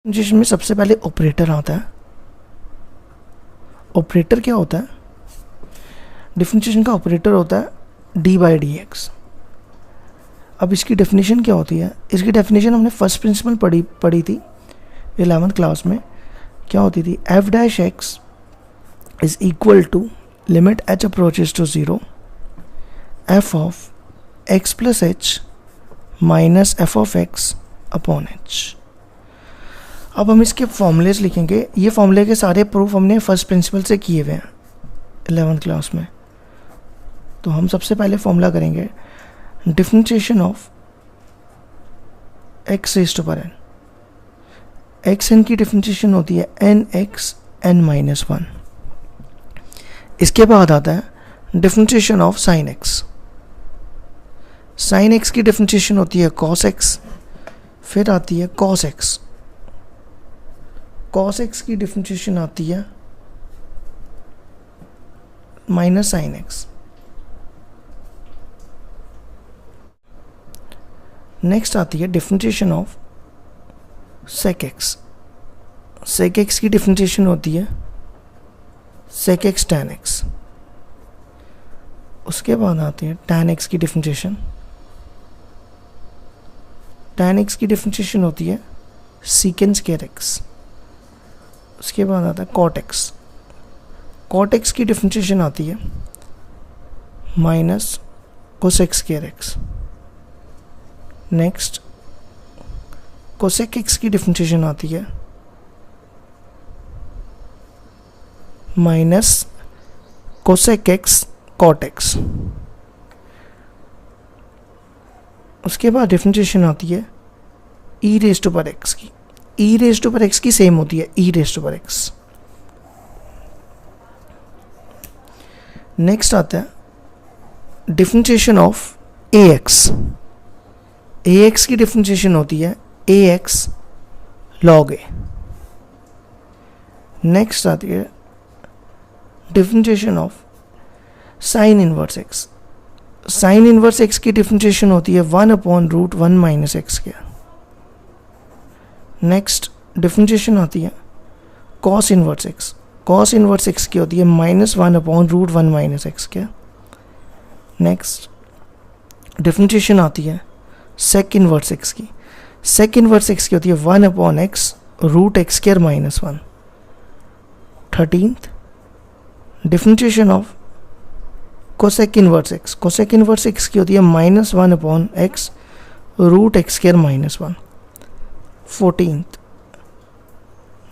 जिसमें सबसे पहले ऑपरेटर आता है। ऑपरेटर क्या होता है? डिफरेंशिएशन का ऑपरेटर होता है डी बाई डी एक्स। अब इसकी डेफिनेशन क्या होती है? इसकी डेफिनेशन हमने फर्स्ट प्रिंसिपल पढ़ी थी 11th क्लास में। क्या होती थी? F dash x is equal to limit h approaches to 0 f of x plus h minus f of x upon h. अब हम इसके फॉर्मूलेज लिखेंगे। ये फॉर्मूले के सारे प्रूफ हमने फर्स्ट प्रिंसिपल से किए हुए हैं 11th क्लास में। तो हम सबसे पहले फॉर्मूला करेंगे differentiation of x raise to power n. X n की डिफरेंशिएशन होती है एन एक्स एन माइनस 1। इसके बाद आता है differentiation of sine x. Sine x की डिफरेंशिएशन होती है कॉस एक्स। फिर आती है कॉस एक्स। कॉस एक्स की डिफरेंशिएशन आती है माइनस साइन एक्स। नेक्स्ट आती है differentiation of sec x. Sec x की डिफरेंशिएशन होती है सेक एक्स टैन एक्स। उसके बाद आती है टैन एक्स की डिफरेंशिएशन। टैन एक्स की डिफरेंशिएशन होती है सीकेंड स्क्वायर एक्स। उसके बाद आता है कॉट एक्स। कॉट एक्स की डिफरेंशिएशन आती है minus cosec square X. Next cosec X की डिफरेंशिएशन आती है minus cosec X cot X. उसके बाद डिफरेंशिएशन आती है E raise to power X की। E raise to power X की सेम होती है E raise to power x. Next आता है differentiation of a x. A x की डिफरेंशिएशन होती है ए एक्स लॉग ए। नेक्स्ट आती है differentiation of sine inverse x. Sine inverse x की डिफरेंशिएशन होती है 1/√1 minus x square. Next differentiation आती है cos inverse x. Cos inverse x की होती है -1/√1 minus x square. Next differentiation आती है सेक इनवर्स एक्स की। सेक इनवर्स एक्स की होती है 1/x√x² minus 1। 13th differentiation of cosec inverse x. Cosec inverse x की होती है -1/x√x² माइनस 1। 14th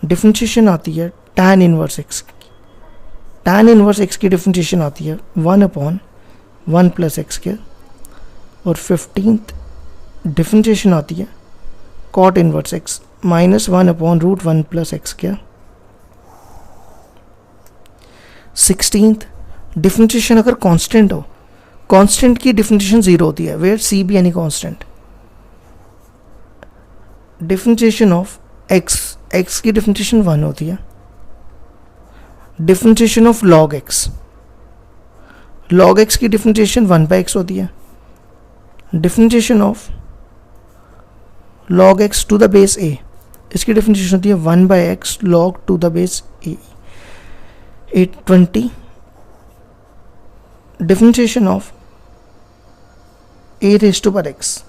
डिफरेंशिएशन आती है टैन इनवर्स एक्स की। टैन इनवर्स एक्स की डिफरेंशिएशन आती है 1/1 प्लस x²। और 15th डिफरेंशिएशन आती है cot inverse x -1/√1 plus x²। 16th differentiation अगर कांस्टेंट हो, कांस्टेंट की डिफरेंशिएशन 0 होती है where c be any constant. Differentiation of x, x की डिफरेंशिएशन 1 होती है। Differentiation of log x, log x की डिफरेंशिएशन 1/x होती है। Differentiation of log x to the base a, इसकी डिफरेंशिएशन होती है 1/x log to the base a। 820 differentiation of a raise to power x,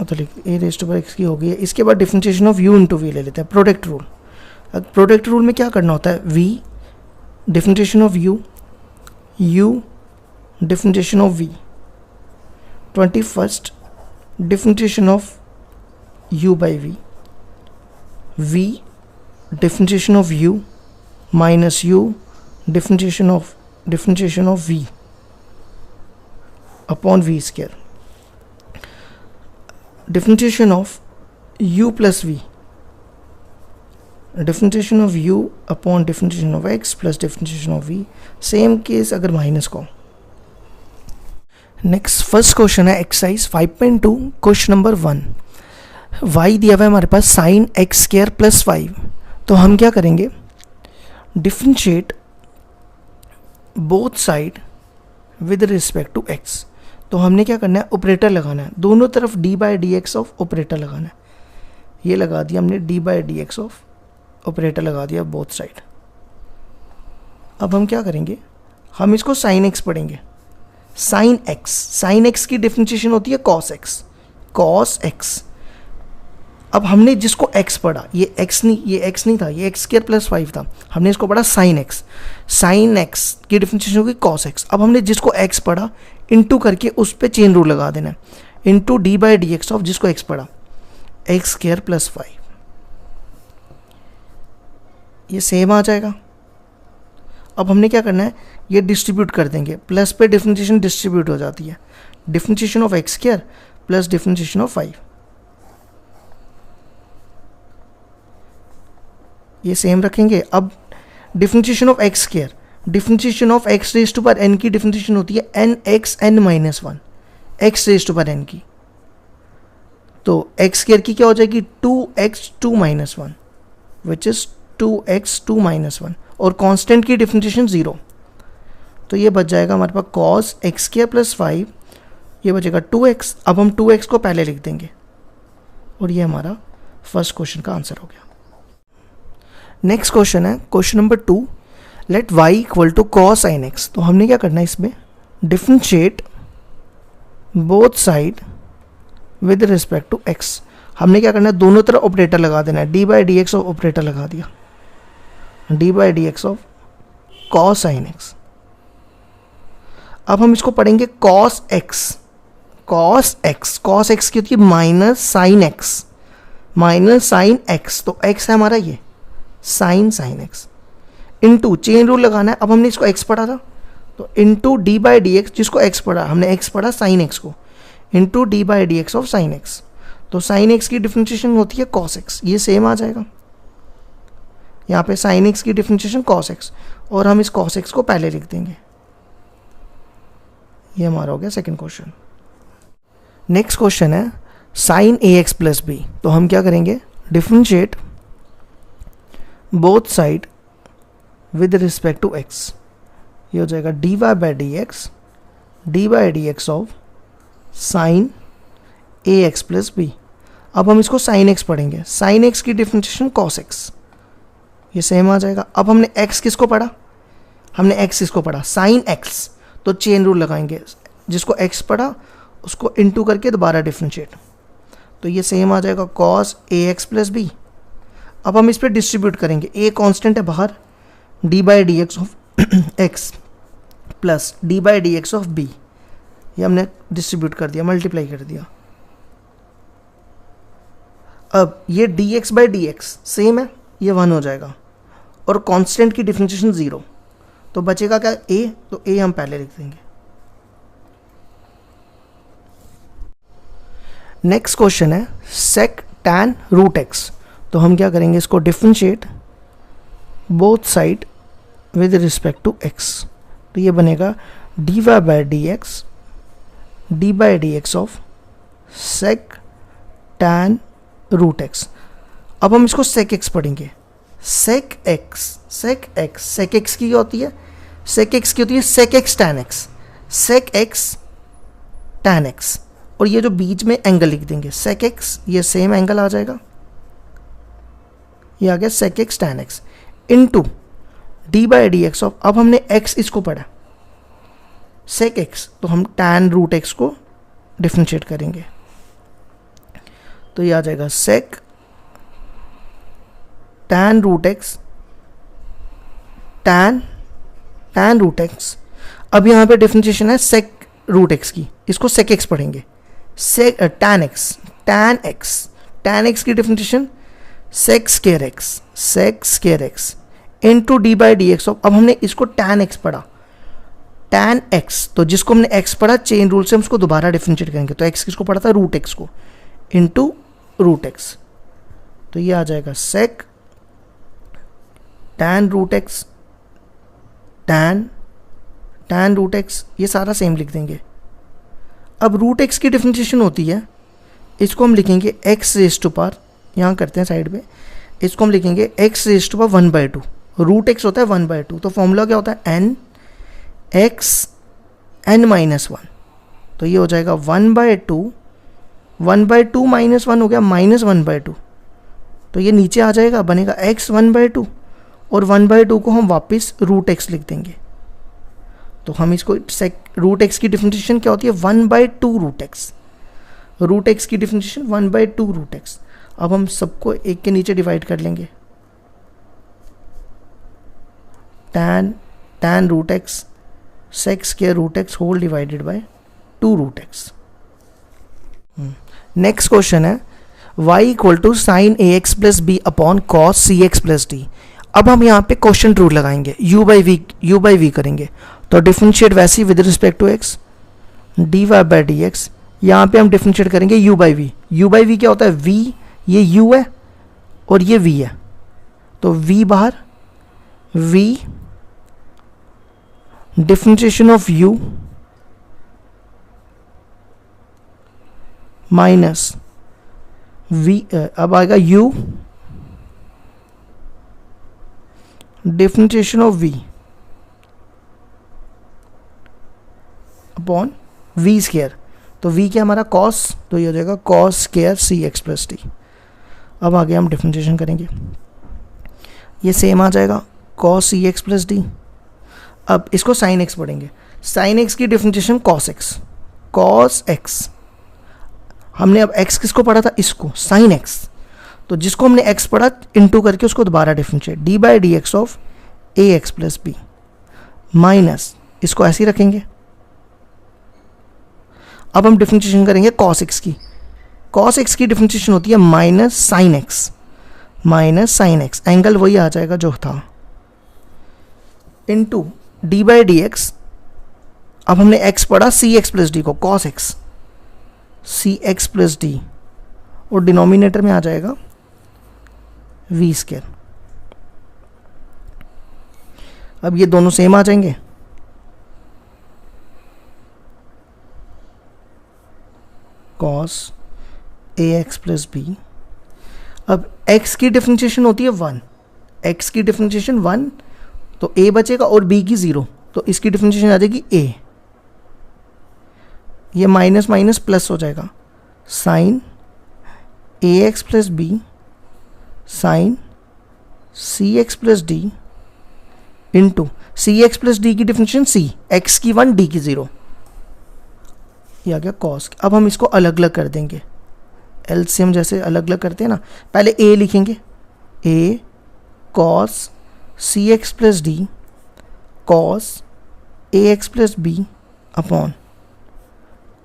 मतलब a raise to power x की हो गई है। इसके बाद differentiation of u into v ले लेते हैं, प्रोडक्ट रूल। प्रोडक्ट रूल में क्या करना होता है? v differentiation of u, u differentiation of v। 21st differentiation of u by v, v differentiation of u minus u differentiation of v upon v square. Differentiation of u plus v, differentiation of u upon differentiation of x plus differentiation of v। Same case अगर minus को। Next first question है exercise 5.2 question number 1। y दिया हुआ है हमारे पास sign x² plus 5। तो हम क्या करेंगे? Differentiate both side with respect to x। तो हमने क्या करना है? ऑपरेटर लगाना है, दोनों तरफ d by D x of operator लगाना है। ये लगा दिया हमने D by D x of, operator लगा दिया बोथ साइड। अब हम क्या करेंगे, हम इसको साइन एक्स पढ़ेंगे। साइन एक्स की डिफरेंशिएशन होती है कॉस एक्स, कॉस एक्स। अब हमने जिसको x पढ़ा, ये x नहीं था, ये x स्क्वायर प्लस 5 था, हमने इसको पढ़ा साइन एक्स। साइन एक्स की डिफरेंशिएशन होगी कॉस एक्स। अब हमने जिसको x पढ़ा इनटू करके उस पर चेन रूल लगा देना है, into D by D x of जिसको x पढ़ा x स्क्वायर प्लस 5, ये सेम आ जाएगा। अब हमने क्या करना है, ये डिस्ट्रीब्यूट कर देंगे, प्लस पे डिफरेंशिएशन डिस्ट्रीब्यूट हो जाती है, differentiation of x square plus differentiation of 5, ये सेम रखेंगे। अब differentiation of x square, differentiation of x raise to power n की डिफरेंशिएशन होती है n x n minus 1, x raise to power n की। तो एक्स स्क्वायर की क्या हो जाएगी 2x2 minus 1 which is 2x2 minus 1, और कांस्टेंट की डिफरेंशिएशन 0। तो ये बच जाएगा हमारे पास कॉस एक्स स्क्वायर प्लस 5, ये बचेगा 2x। अब हम 2x को पहले लिख देंगे और ये हमारा फर्स्ट क्वेश्चन का आंसर हो गया। नेक्स्ट क्वेश्चन है question number 2, let y equal to cos sine x. तो हमने क्या करना है, इसमें differentiate both side with respect to x। हमने क्या करना है, दोनों तरफ ऑपरेटर लगा देना है, D by D x of operator लगा दिया, D by D x of cos sine x. अब हम इसको पढ़ेंगे cos x, cos x, cos x की होती है minus sine x, minus sine x. तो x है हमारा ये sine x, into chain rule लगाना है। अब हमने इसको x पढ़ा था तो into D by D x, जिसको x पढ़ा हमने x पढ़ा साइन एक्स को, into D by D x of sine x. तो साइन एक्स की डिफरेंशिएशन होती है कॉस एक्स, ये सेम आ जाएगा। यहाँ पे साइन एक्स की डिफरेंशिएशन कॉस एक्स, और हम इस कॉस एक्स को पहले लिख देंगे। ये हमारा हो गया सेकंड क्वेश्चन। नेक्स्ट क्वेश्चन है साइन ए एक्स प्लस बी। तो हम क्या करेंगे, differentiate both side with respect to x. ये हो जाएगा d Y by D x of sine A x plus B. अब हम इसको साइन एक्स पढ़ेंगे, साइन एक्स की डिफरेंशिएशन कॉस एक्स, ये सेम आ जाएगा। अब हमने एक्स किसको पढ़ा, हमने एक्स इसको पढ़ा साइन एक्स, तो चेन रूल लगाएंगे, जिसको एक्स पढ़ा उसको इनटू करके दोबारा डिफरेंशिएट, तो ये सेम आ जाएगा cos A x plus B. अब हम इस पर डिस्ट्रीब्यूट करेंगे, ए कांस्टेंट है बाहर, d by D x of x plus d by D x of b, ये हमने डिस्ट्रीब्यूट कर दिया, मल्टीप्लाई कर दिया। अब ये D x by D x same है, ये 1 हो जाएगा, और कांस्टेंट की डिफरेंशिएशन 0, तो बचेगा क्या a, तो a हम पहले लिख देंगे। नेक्स्ट क्वेश्चन है सेक टैन रूट एक्स। तो हम क्या करेंगे, इसको differentiate both side with respect to x। तो ये बनेगा D Y by D x of sec tan root x. अब हम इसको सेक एक्स पढ़ेंगे, सेक एक्स की होती है, सेक एक्स की होती है सेक एक्स टैन एक्स, और ये जो बीच में एंगल लिख देंगे सेक एक्स, ये सेम एंगल आ जाएगा, ये आ गया sec X tan X into D by D x of, अब हमने एक्स इसको पढ़ा सेक एक्स, तो हम टैन रूट एक्स को डिफरेंशिएट करेंगे, तो ये आ जाएगा sec tan root X, tan root x. अब यहाँ पे डिफरेंशिएशन है सेक रूट एक्स की, इसको सेक एक्स पढ़ेंगे, सेक टैन एक्स की differentiation sec square x into D by D x of, अब हमने इसको टैन एक्स पढ़ा, टैन एक्स, तो जिसको हमने एक्स पढ़ा चेन रूल से हम उसको दोबारा डिफरेंशिएट करेंगे, तो एक्स किसको पढ़ा था रूट एक्स को, इनटू रूट एक्स, तो ये आ जाएगा sec tan root X, tan root X, ये सारा सेम लिख देंगे। अब रूट एक्स की डिफरेंशिएशन होती है, इसको हम लिखेंगे एक्स रेज टू पावर, यहाँ करते हैं साइड पे, इसको हम लिखेंगे x raise to power 1/2, root x होता है 1/2, तो फॉर्मूला क्या होता है एन एक्स एन माइनस 1, तो ये हो जाएगा 1/2 माइनस 1 हो गया -1/2, तो ये नीचे आ जाएगा, बनेगा x 1/2 और 1/2 को हम वापस रूट एक्स लिख देंगे। तो हम इसको रूट एक्स की डिफरेंशिएशन क्या होती है 1/2 रूट एक्स। रूट एक्स की डिफरेंशिएशन 1/2 रूट एक्स। अब हम सबको एक के नीचे डिवाइड कर लेंगे। tan root X sec square root X whole divided by 2 root x. Next question है y equal to sine A x plus B upon cos C X plus D. अब हम यहाँ पे क्वेश्चन रूल लगाएंगे, u by V करेंगे। तो differentiate वैसे ही with respect to x, dy by D X. यहाँ पे हम डिफरेंशिएट करेंगे u by V. u by V क्या होता है, v ये u है और ये v है, तो v बाहर, v differentiation of u minus v, अब आएगा u differentiation of v upon v square. तो v क्या हमारा cos, तो ये हो जाएगा cos square C X plus T. अब आगे हम डिफरेंशिएशन करेंगे, ये सेम आ जाएगा cos C X plus D. अब इसको sin x पढ़ेंगे। sin x की डिफरेंशिएशन cos x। हमने अब x किसको पढ़ा था, इसको sin x। तो जिसको हमने x पढ़ा इनटू करके उसको दोबारा differentiate, d by D x of a x plus b minus, इसको ऐसे ही रखेंगे। अब हम डिफरेंशिएशन करेंगे cos x की। cos x की डिफरेंशिएशन होती है माइनस साइन एक्स, एंगल वही आ जाएगा जो था, into D by D x. अब हमने x पढ़ा सी एक्स प्लस डी को, cos x सी एक्स प्लस डी, और डिनोमिनेटर में आ जाएगा v स्क्वायर। अब ये दोनों सेम आ जाएंगे, cos A x plus B. अब x की डिफरेंशिएशन होती है 1, x की डिफरेंशिएशन 1, तो a बचेगा और b की 0, तो इसकी डिफरेंशिएशन आ जाएगी a। ये माइनस माइनस प्लस हो जाएगा, साइन ए x plus B sign C X plus D into सी एक्स प्लस डी की डिफरेंशिएशन c, x की 1 d की 0, ये आ गया cos। अब हम इसको अलग अलग कर देंगे, एलसीएम जैसे अलग अलग करते हैं ना, पहले a लिखेंगे, a cos C X plus D cos A x plus B upon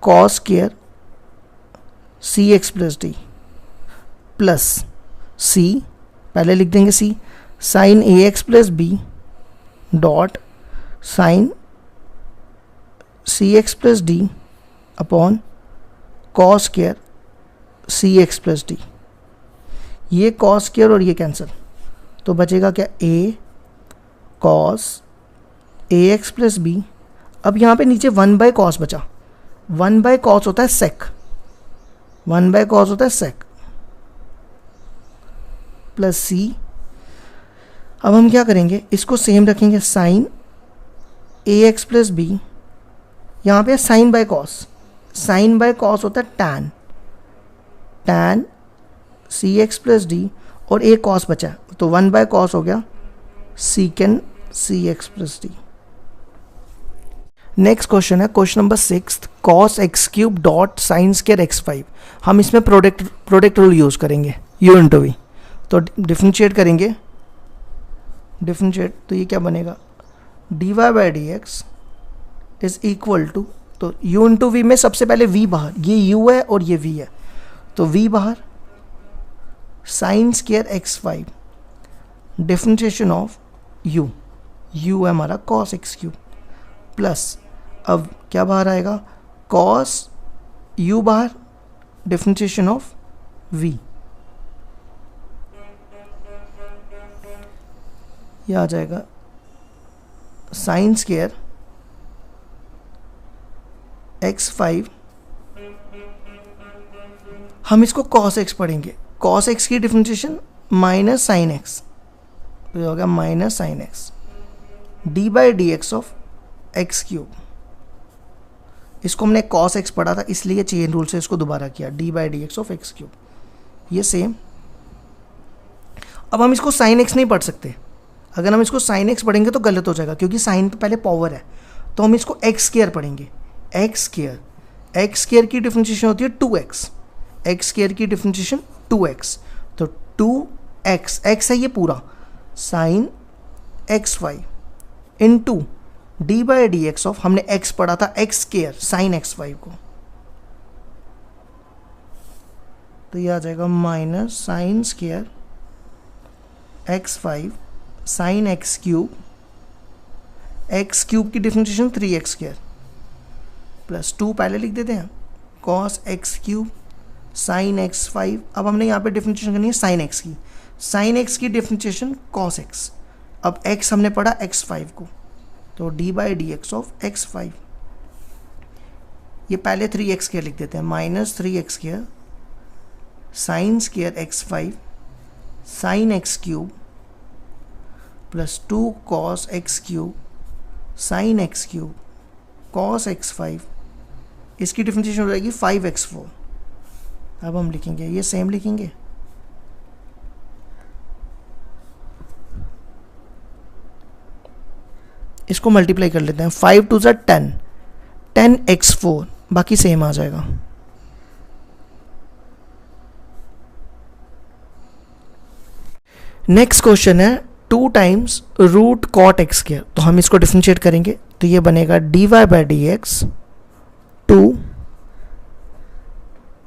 cos square C X plus D plus c, पहले लिख देंगे c, साइन ए x plus B dot sine C X plus D upon cos square C X plus D. ये cos square और ये cancel, तो बचेगा क्या, a cos A x plus B. अब यहाँ पे नीचे 1/cos बचा, 1/cos होता है sec, 1/cos होता है sec प्लस c। अब हम क्या करेंगे, इसको सेम रखेंगे, साइन ए एक्स प्लस बी, यहाँ पे साइन बाय कॉस होता है tan C X plus D, और एक cos बचा, तो 1/cos हो गया secant C X plus D. Next question है question number 6, cos x cube dot sine square x5। हम इसमें प्रोडक्ट रूल यूज़ करेंगे, u इंटू वी। तो डिफरेंशिएट करेंगे, तो ये क्या बनेगा, D Y by D X is equal to, तो u इंटू वी में सबसे पहले v बाहर, ये u है और ये v है, तो v बाहर sign square x5 differentiation of u है हमारा cos x क्यूब, प्लस अब क्या बाहर आएगा, cos u बाहर डिफरेंशिएशन ऑफ v, ये आ जाएगा साइन स्क्वायर x5। हम इसको cos x पढ़ेंगे, cos x की डिफरेंशिएशन माइनस साइन एक्स, तो ये हो गया minus sine x D by D x of x cube. इसको हमने cos x पढ़ा था इसलिए चेन रूल से इसको दोबारा किया, D by D x of x cube. ये सेम अब हम इसको साइन एक्स नहीं पढ़ सकते, अगर हम इसको साइन एक्स पढ़ेंगे तो गलत हो जाएगा, क्योंकि साइन तो पहले पावर है, तो हम इसको एक्स स्क्वायर पढ़ेंगे। एक्स स्क्वायर की डिफरेंशिएशन होती है 2x, एक्स स्क्वायर की डिफरेंशिएशन 2x, तो 2x, x है ये पूरा, sine xy into D by D x of, हमने x पढ़ा था एक्स स्क्वायर साइन xy को, तो ये आ जाएगा minus sign square x5 sine x cube की डिफरेंशिएशन 3x स्क्वायर प्लस 2 पहले लिख देते हैं, cos x cube sign x5, अब हमने यहाँ पे डिफरेंशिएशन करनी है साइन x की, साइन x की डिफरेंशिएशन कॉस x, अब x हमने पढ़ा x5 को, तो D by D x of x5, ये पहले 3x स्क्वायर लिख देते हैं, minus 3x square sine square x5 sine x cube plus 2 cos x cube sine x cube cos x5, इसकी डिफरेंशिएशन हो जाएगी 5x4। अब हम लिखेंगे, ये सेम लिखेंगे, इसको मल्टीप्लाई कर लेते हैं, 5 2 10, 10x4, बाकी सेम आ जाएगा। नेक्स्ट क्वेश्चन है 2 times root cot x square, तो हम इसको डिफरेंशिएट करेंगे, तो ये बनेगा D Y by D x 2,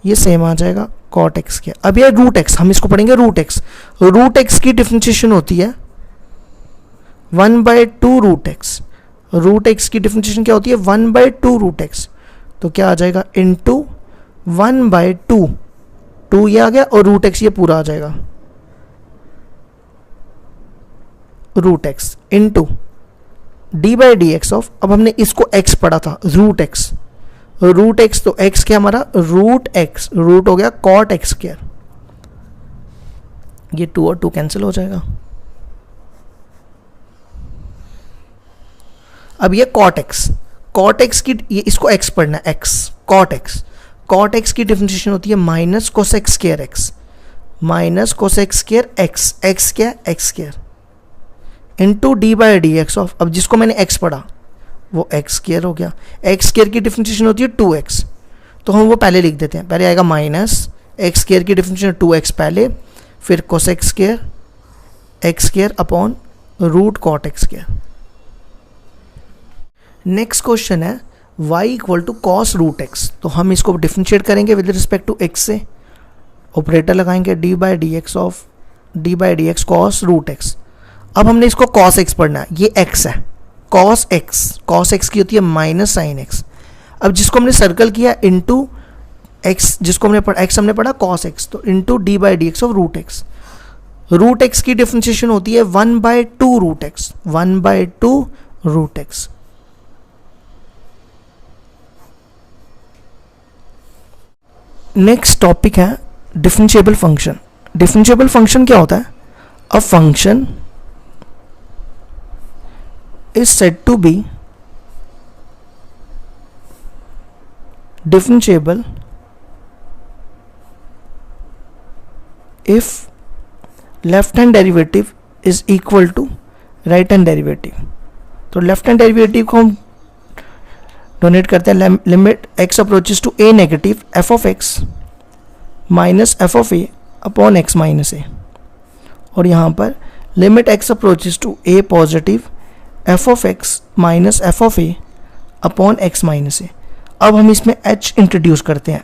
ये सेम आ जाएगा कॉट एक्स स्क्वायर। अब ये रूट एक्स, हम इसको पढ़ेंगे रूट एक्स की डिफरेंशिएशन होती है 1/2 रूट एक्स की डिफरेंशिएशन क्या होती है 1/2 रूट एक्स, तो क्या आ जाएगा इंटू 1/2, 2 ये आ गया और रूट एक्स ये पूरा आ जाएगा, root x into d by D x of, अब हमने इसको x पढ़ा था रूट एक्स, तो x क्या हमारा रूट हो गया कॉट एक्स स्क्वायर, ये 2 और 2 कैंसिल हो जाएगा। अब ये कॉट एक्स की, ये इसको x पढ़ना है, x कॉट एक्स की डिफरेंशिएशन होती है minus cosec square x, x क्या x square into d by D x of, अब जिसको मैंने x पढ़ा वो एक्स स्क्वायर हो गया, एक्स स्क्वायर की डिफरेंशिएशन होती है 2x, तो हम वो पहले लिख देते हैं, पहले आएगा माइनस एक्स स्क्वायर की डिफरेंशिएशन 2x पहले, फिर cosec square x square upon root cot x square. Next question है y equal to cos root x, तो हम इसको डिफरेंशिएट करेंगे विद रिस्पेक्ट टू x से, ऑपरेटर लगाएंगे d by D x cos root x, अब हमने इसको cos x पढ़ना है, ये x है, cos x की होती है माइनस साइन x, अब जिसको हमने सर्कल किया इंटू x, जिसको हमने पढ़ा x हमने पढ़ा cos x, तो into d by D x of root x की डिफरेंशिएशन होती है 1/2 रूट एक्स। नेक्स्ट टॉपिक है डिफरेंशिएबल फंक्शन क्या होता है, a function is said to be differentiable if left hand derivative is equal to right hand derivative, तो left hand derivative को हम डोनेट करते हैं, limit x approaches to a negative f of x minus f of a upon x minus a, और यहाँ पर limit x approaches to a positive f of x minus f of a upon x minus a। अब हम इसमें h introduce करते हैं,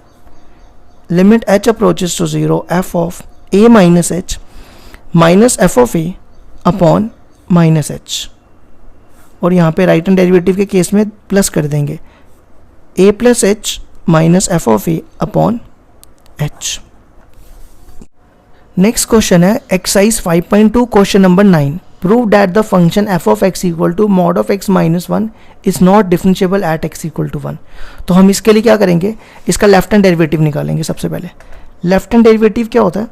limit h approaches to 0 f of a minus h minus f of a upon minus h, और यहाँ पे right hand derivative के case में प्लस कर देंगे a plus h minus f of a upon h। Next question है exercise 5.2 question number 9, prove that the function f of x equal to mod of x minus 1 is not differentiable at x equal to 1। तो हम इसके लिए क्या करेंगे, इसका left hand derivative निकालेंगे। सबसे पहले लेफ्ट हैंड डेरिवेटिव क्या होता है,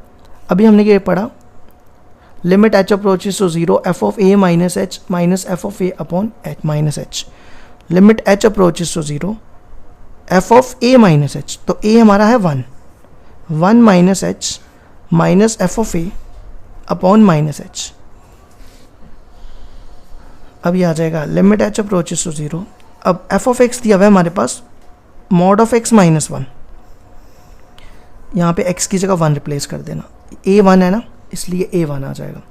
अभी हमने ये पढ़ा, limit h approaches to 0 f of a minus h minus f of a upon h minus h, limit h approaches to 0 f of a minus h, तो a हमारा है 1 minus h minus f of a upon minus h. अब ये आ जाएगा limit h approaches to 0। अब F of x दिया हुआ है हमारे पास मॉड ऑफ एक्स माइनस 1, यहाँ पे x की जगह 1 रिप्लेस कर देना, a 1 है ना इसलिए a 1 आ जाएगा।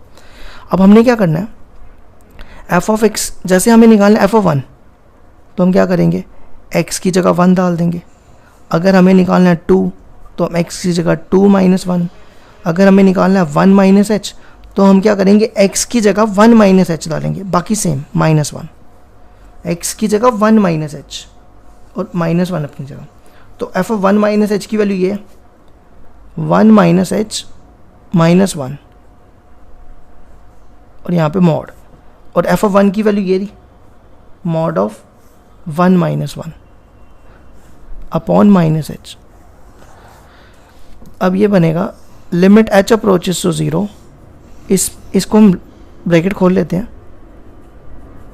अब हमने क्या करना है, एफ ऑफ एक्स जैसे हमें निकालना है एफ ऑफ 1 तो हम क्या करेंगे x की जगह 1 डाल देंगे। अगर हमें निकालना है 2 तो हम x की जगह 2 माइनस 1। अगर हमें निकालना है 1 माइनस एच तो हम क्या करेंगे x की जगह 1 माइनस एच डालेंगे, बाकी सेम माइनस 1, x की जगह 1 माइनस एच और माइनस 1 अपनी जगह। तो एफ ऑफ 1 माइनस एच की वैल्यू ये है 1 माइनस एच माइनस 1 और यहाँ पे मॉड, और एफ ऑफ 1 की वैल्यू ये रही mod of 1 minus 1 upon minus h. अब ये बनेगा लिमिट एच अप्रोचेस टू 0। इसको हम ब्रैकेट खोल लेते हैं,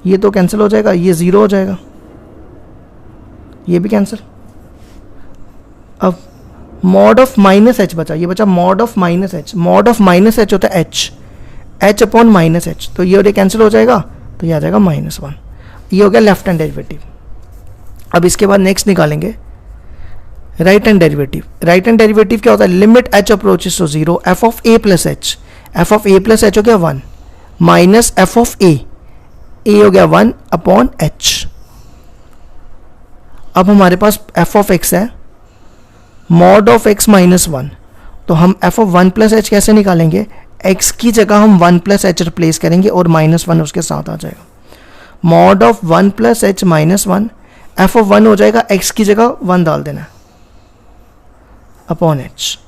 ये तो कैंसिल हो जाएगा, ये 0 हो जाएगा, ये भी कैंसिल। अब मॉड ऑफ माइनस एच बचा, ये बचा mod of minus H. Mod of minus H होता है H, H upon minus H, तो ये और ये कैंसिल हो जाएगा, तो ये आ जाएगा -1। ये हो गया लेफ्ट हैंड डेरिवेटिव। अब इसके बाद नेक्स्ट निकालेंगे right hand derivative. Right hand derivative क्या होता है, limit h approaches to 0 f of a plus h. F of a plus h हो गया 1 माइनस एफ ऑफ ए हो गया 1 अपॉन एच। अब हमारे पास एफ ऑफ एक्स है मॉड ऑफ एक्स माइनस 1, तो हम एफ ऑफ 1 प्लस एच कैसे निकालेंगे, एक्स की जगह हम 1 प्लस एच रिप्लेस करेंगे और -1 उसके साथ आ जाएगा। Mod of 1 plus h minus 1, F of 1 हो जाएगा एक्स की जगह 1 डाल देना अपॉन एच।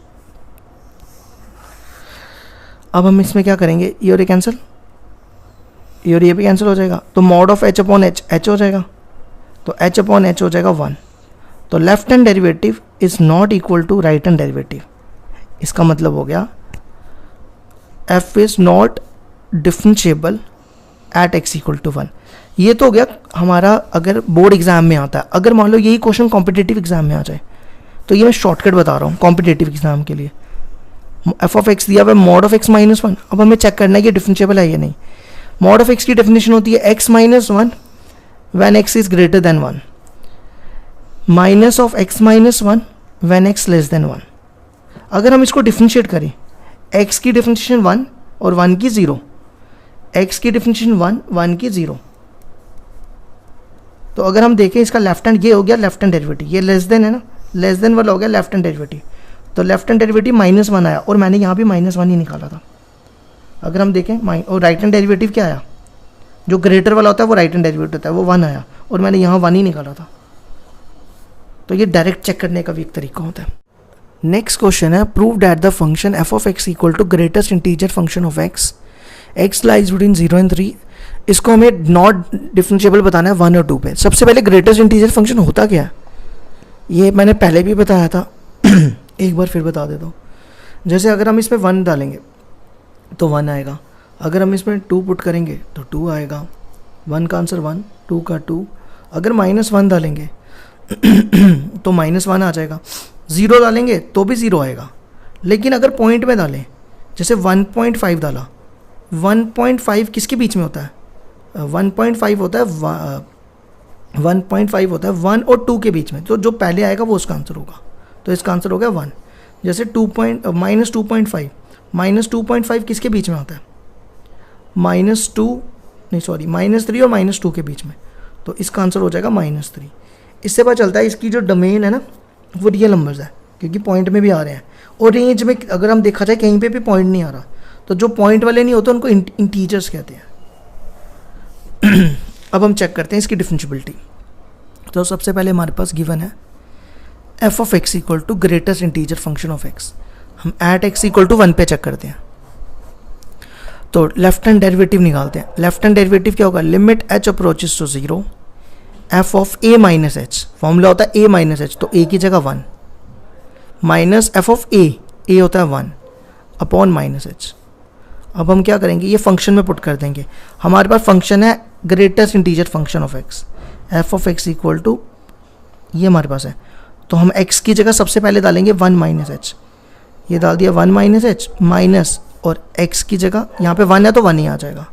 अब हम इसमें क्या करेंगे, ये और ये कैंसिल, ये और ये भी कैंसिल हो जाएगा, तो mod of H upon H H हो जाएगा, तो एच अपॉन एच हो जाएगा 1। तो left hand derivative is not equal to right hand derivative. इसका मतलब हो गया f is not differentiable at x equal to 1। ये तो हो गया हमारा अगर बोर्ड एग्जाम में आता है। अगर मान लो यही क्वेश्चन कॉम्पिटिटिव एग्जाम में आ जाए, तो ये मैं शॉर्टकट बता रहा हूँ कॉम्पिटिटिव एग्जाम के लिए। एफ ऑफ एक्स दिया हुआ है मॉड ऑफ एक्स माइनस 1, अब हमें चेक करना है कि डिफरेंशिएबल है या नहीं। मॉड ऑफ एक्स की डेफिनेशन होती है x minus 1 when x is greater than 1 minus of x minus 1 when x less than 1। अगर हम इसको डिफरेंशिएट करें, एक्स की डिफरेंशिएशन 1 और 1 की 0, एक्स की डिफरेंशिएशन 1 1 की 0। तो अगर हम देखें इसका लेफ्ट हैंड, ये हो गया लेफ्ट हैंड डेरिवेटिव, ये लेस देन है ना, लेस देन वाला हो गया लेफ्ट हैंड डेरिवेटिव। तो लेफ्ट हैंड डेरिवेटिव -1 आया और मैंने यहाँ भी -1 ही निकाला था। अगर हम देखें और राइट हैंड डेरिवेटिव क्या आया, जो ग्रेटर वाला होता है वो राइट हैंड डेरिवेटिव होता है, वो 1 आया और मैंने यहाँ 1 ही निकाला था। तो ये डायरेक्ट चेक करने का भी एक तरीका होता है। नेक्स्ट क्वेश्चन है, prove that the function f of x equal to greatest integer function of x, x lies between 0 and 3। इसको हमें नॉट डिफरेंशिएबल बताना है 1 और 2 पे। सबसे पहले ग्रेटेस्ट इंटीजर फंक्शन होता क्या है, ये मैंने पहले भी बताया था एक बार फिर बता देता हूँ। जैसे अगर हम इसमें 1 डालेंगे तो 1 आएगा, अगर हम इसमें 2 पुट करेंगे तो 2 आएगा, 1 का आंसर 1, 2 का 2। अगर -1 डालेंगे तो -1 आ जाएगा, 0 डालेंगे तो भी 0 आएगा। लेकिन अगर पॉइंट में डालें, जैसे 1.5 डाला, 1.5 किसके बीच में होता है, 1.5 होता है 1.5 होता है 1 और 2 के बीच में, तो जो पहले आएगा वो उसका आंसर होगा। तो इसका आंसर हो गया 1। जैसे -2.5, -2.5 किसके बीच में होता है, -3 और -2 के बीच में, तो इसका आंसर हो जाएगा -3। इससे पता चलता है इसकी जो डोमेन है ना वो रियल नंबर्स है, क्योंकि पॉइंट में भी आ रहे हैं। और रेंज में अगर हम देखा जाए कहीं पे भी पॉइंट नहीं आ रहा, तो जो पॉइंट वाले नहीं होते उनको इंटीजर्स कहते हैं। अब हम चेक करते हैं इसकी डिफरेंशिएबिलिटी। तो सबसे पहले हमारे पास गिवन है f of x equal to greatest integer function of x. हम एट एक्स इक्वल टू 1 पे चेक करते हैं, तो लेफ्ट हैंड डेरिवेटिव निकालते हैं। लेफ्ट हैंड डेरिवेटिव क्या होगा, limit h approaches to 0 f of a minus h. Formula होता है ए माइनस एच, तो ए की जगह 1 माइनस एफ ऑफ ए होता है 1 अपॉन माइनस एच। अब हम क्या करेंगे, ये फंक्शन में पुट कर देंगे। हमारे पास फंक्शन है greatest integer function of x, f of x equal to, ये हमारे पास है, तो हम एक्स की जगह सबसे पहले डालेंगे 1 माइनस एच। ये डाल दिया 1 माइनस एच माइनस और x की जगह यहाँ पे 1 है तो 1 ही आ जाएगा।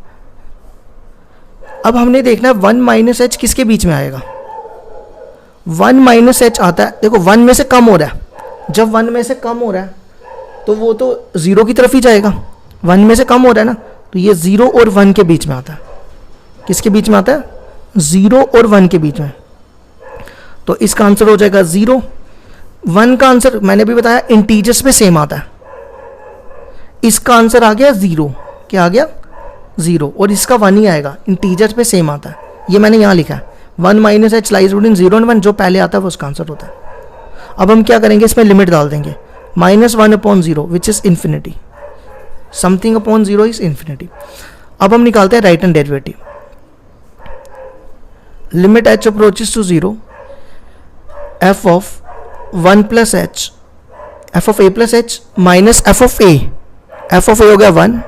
अब हमने देखना है 1 माइनस एच किसके बीच में आएगा। 1 माइनस एच आता है, देखो 1 में से कम हो रहा है, जब 1 में से कम हो रहा है तो वो तो 0 की तरफ ही जाएगा। 1 में से कम हो रहा है ना, तो ये 0 और 1 के बीच में आता है। किसके बीच में आता है? 0 और 1 के बीच में। तो इसका आंसर हो जाएगा 0। 1 का आंसर मैंने भी बताया इंटीजर्स में सेम आता है। इसका आंसर आ गया 0। क्या आ गया? 0। और इसका 1 ही आएगा, इंटीजर्स पे सेम आता है। ये मैंने यहाँ लिखा है 1 minus H lies between 0 and 1, जो पहले आता है वो उसका आंसर होता है। अब हम क्या करेंगे, इसमें लिमिट डाल देंगे -1/0 which is infinity. Something upon 0 is infinity. अब हम निकालते हैं right hand derivative. Limit h approaches to 0, f of 1 plus h, f of a plus h minus f of a, f of a हो गया 1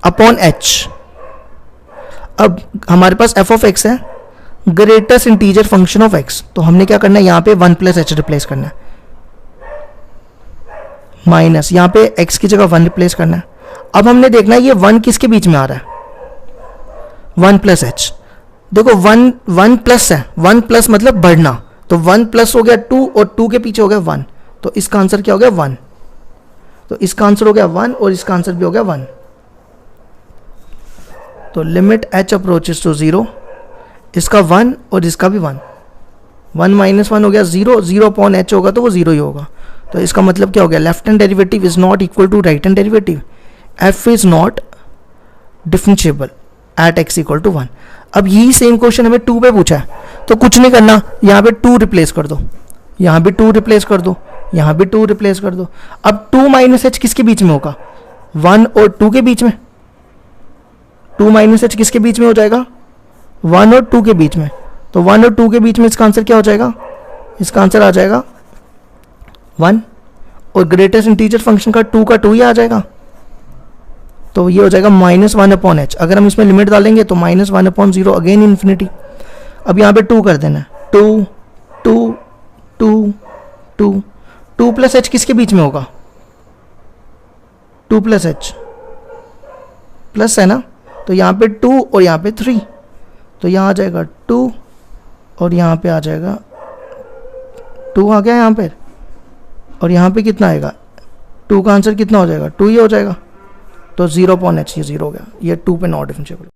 upon h। अब हमारे पास f of x है, greatest integer function of x, तो हमने क्या करना है, यहाँ पे 1 प्लस h रिप्लेस करना है, माइनस यहाँ पे x की जगह 1 रिप्लेस करना है। अब हमने देखना है ये 1 किसके बीच में आ रहा है, 1 प्लस h। देखो 1 प्लस है, 1 प्लस मतलब बढ़ना, तो 1 प्लस हो गया 2 और 2 के पीछे हो गया 1, तो इसका आंसर क्या हो गया 1। तो इसका आंसर हो गया 1 और इसका आंसर भी हो गया 1। तो लिमिट h अप्रोचेस टू 0, इसका 1 और इसका भी 1, 1 माइनस 1 हो गया 0, 0 अपॉन h होगा तो वो 0 ही होगा। तो इसका मतलब क्या हो गया, left hand derivative is not equal to right hand derivative, f is not differentiable at x equal to 1। अब यही सेम क्वेश्चन हमें 2 पे पूछा है, तो कुछ नहीं करना, यहाँ पे 2 रिप्लेस कर दो, यहाँ भी 2 रिप्लेस कर दो, यहाँ भी 2 रिप्लेस कर दो। अब 2 माइनस h किसके बीच में होगा, 1 और 2 के बीच में। 2 माइनस h किसके बीच में हो जाएगा, 1 और 2 के बीच में। तो 1 और 2 के बीच में इसका आंसर क्या हो जाएगा, इसका आंसर आ जाएगा 1, और ग्रेटेस्ट इंटीजर फंक्शन का 2 का 2 ही आ जाएगा, तो ये हो जाएगा -1 अपॉन h। अगर हम इसमें लिमिट डालेंगे तो -1/0 अगेन इन्फिनिटी। अब यहाँ पे 2 कर देना है, 2 2 2 2 2 प्लस h किसके बीच में होगा, 2 प्लस h प्लस है ना, तो यहाँ पे 2 और यहाँ पे 3, तो यहाँ आ जाएगा 2 और यहाँ पे आ जाएगा 2 आ गया यहाँ पे, और यहाँ पे कितना आएगा, 2 का आंसर कितना हो जाएगा, 2 ही हो जाएगा। तो 0 अपॉन h ये 0 हो गया, ये 2 पे नॉट डिफरेंशिएबल।